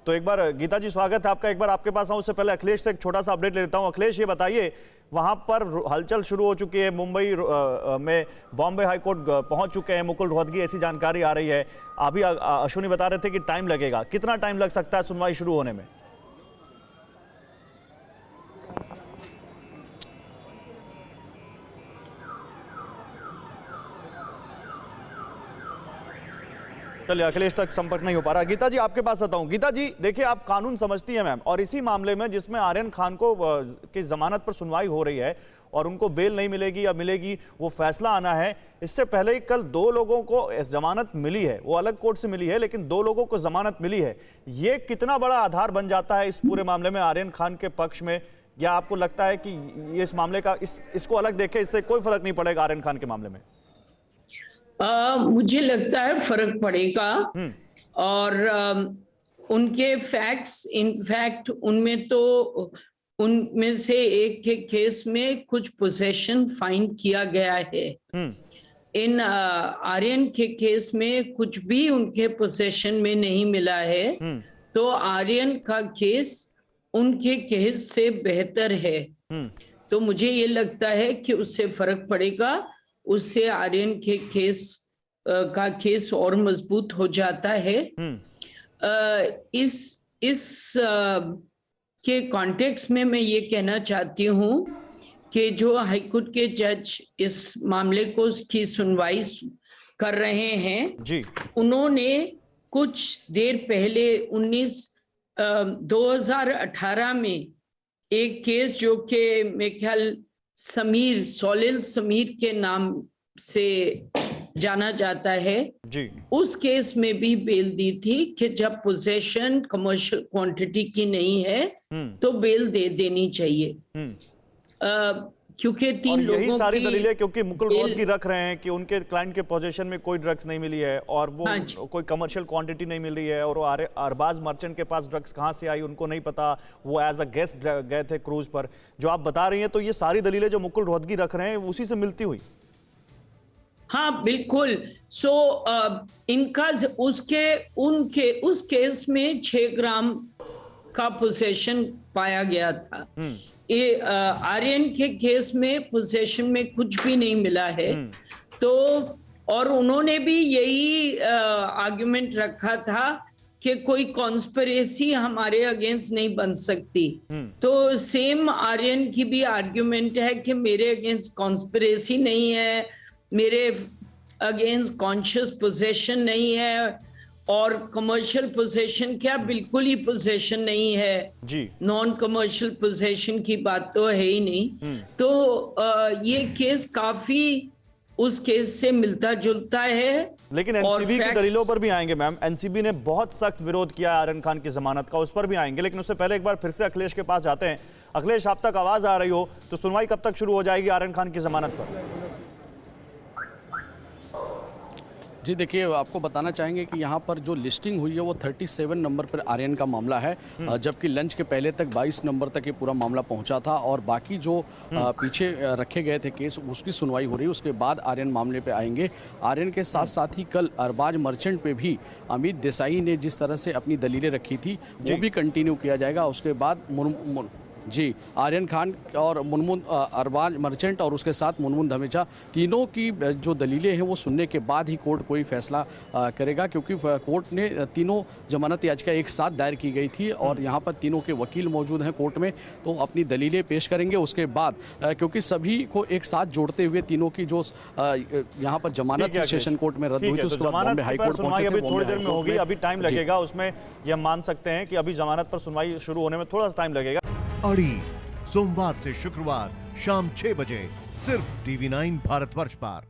तो एक बार गीता जी स्वागत है आपका। एक बार आपके पास आऊं उससे पहले अखिलेश से एक छोटा सा अपडेट ले लेता हूं। अखिलेश, ये बताइए, वहां पर हलचल शुरू हो चुकी है, मुंबई में बॉम्बे हाईकोर्ट पहुंच चुके हैं मुकुल रोहतगी, ऐसी जानकारी आ रही है। अभी अश्विनी बता रहे थे कि टाइम लगेगा, कितना टाइम लग सकता है सुनवाई शुरू होने में? चलिए, अखिलेश तक संपर्क नहीं हो पा रहा। गीता जी आपके पास आता हूं। गीता जी देखिए, आप कानून समझती हैं मैम, और इसी मामले में जिसमें आर्यन खान को की जमानत पर सुनवाई हो रही है और उनको बेल नहीं मिलेगी या मिलेगी, वो फैसला आना है। इससे पहले ही कल 2 लोगों को जमानत मिली है, वो अलग कोर्ट से मिली है, लेकिन 2 लोगों को जमानत मिली है। ये कितना बड़ा आधार बन जाता है इस पूरे मामले में आर्यन खान के पक्ष में, या आपको लगता है कि ये इस मामले का इसको अलग देखे, इससे कोई फर्क नहीं पड़ेगा आर्यन खान के मामले में? मुझे लगता है फर्क पड़ेगा। और उनके फैक्ट्स, इनफैक्ट उनमें तो उनमें से एक के केस में कुछ पोजेशन फाइंड किया गया है। इन आर्यन के केस में कुछ भी उनके पोजेशन में नहीं मिला है। तो आर्यन का केस उनके केस से बेहतर है। तो मुझे ये लगता है कि उससे फर्क पड़ेगा, उससे आर्यन के केस का केस और मजबूत हो जाता है। इस के कॉन्टेक्स्ट में मैं ये कहना चाहती हूँ कि जो हाईकोर्ट के जज इस मामले को की सुनवाई कर रहे हैं जी, उन्होंने कुछ देर पहले 2018 में एक केस जो कि मेरे ख्याल सोलेल समीर के नाम से जाना जाता है जी, उस केस में भी बेल दी थी कि जब पोजेशन कमर्शियल क्वांटिटी की नहीं है तो बेल दे देनी चाहिए। क्योंकि 3 लोगों की सारी दलीलें, क्योंकि मुकुल रोहतगी रख रहे हैं कि उनके क्लाइंट के पोजीशन में कोई ड्रग्स नहीं मिली है और वो कोई कमर्शियल क्वांटिटी नहीं मिल रही है, और वो अरबाज मर्चेंट के पास ड्रग्स कहां से आई उनको नहीं पता, वो एज अ गेस्ट गए थे क्रूज पर। जो आप बता रही हैं, तो ये सारी दलीलें जो मुकुल रोहतगी रख रहे हैं उसी से मिलती हुई। हाँ बिल्कुल। इनका उस केस में 6 ग्राम का पोजेशन पाया गया था। आर्यन के केस में पोजेशन में कुछ भी नहीं मिला है। तो और उन्होंने भी यही आर्गुमेंट रखा था कि कोई कॉन्स्पिरेसी हमारे अगेंस्ट नहीं बन सकती। तो सेम आर्यन की भी आर्गुमेंट है कि मेरे अगेंस्ट कॉन्स्पिरेसी नहीं है, मेरे अगेंस्ट कॉन्शियस पोजेशन नहीं है, और कमर्शियल पोजेशन क्या बिल्कुल ही पोजेशन नहीं है जी, नॉन कमर्शियल पोजेशन की बात तो है ही नहीं। तो ये केस काफी उस केस से मिलता जुलता है। लेकिन एनसीबी की दलीलों पर भी आएंगे मैम। एनसीबी ने बहुत सख्त विरोध किया आर्यन खान की जमानत का, उस पर भी आएंगे, लेकिन उससे पहले एक बार फिर से अखिलेश के पास जाते हैं। अखिलेश, आप तक आवाज आ रही हो तो सुनवाई कब तक शुरू हो जाएगी आर्यन खान की जमानत पर? जी देखिए, आपको बताना चाहेंगे कि यहाँ पर जो लिस्टिंग हुई है वो 37 नंबर पर आर्यन का मामला है, जबकि लंच के पहले तक 22 नंबर तक ये पूरा मामला पहुँचा था, और बाकी जो पीछे रखे गए थे केस उसकी सुनवाई हो रही है। उसके बाद आर्यन मामले पे आएंगे। आर्यन के साथ साथ ही कल अरबाज मर्चेंट पे भी अमित देसाई ने जिस तरह से अपनी दलीलें रखी थी वो भी कंटिन्यू किया जाएगा। उसके बाद जी, आर्यन खान और मुनमुन अरबाज मर्चेंट और उसके साथ मुनमुन धमेचा, तीनों की जो दलीलें हैं वो सुनने के बाद ही कोर्ट कोई फैसला करेगा, क्योंकि कोर्ट ने तीनों जमानत याचिका एक साथ दायर की गई थी और यहाँ पर तीनों के वकील मौजूद हैं कोर्ट में, तो अपनी दलीलें पेश करेंगे। उसके बाद क्योंकि सभी को एक साथ जोड़ते हुए तीनों की जो यहाँ पर जमानत सेशन कोर्ट में रद्द हुई थी, उसके बाद बॉम्बे हाईकोर्ट अभी थोड़ी देर में होगी, अभी टाइम लगेगा उसमें। यह मान सकते हैं कि अभी जमानत पर सुनवाई शुरू होने में थोड़ा सा टाइम लगेगा। अड़ी सोमवार से शुक्रवार शाम 6 बजे सिर्फ TV9 भारतवर्ष पर।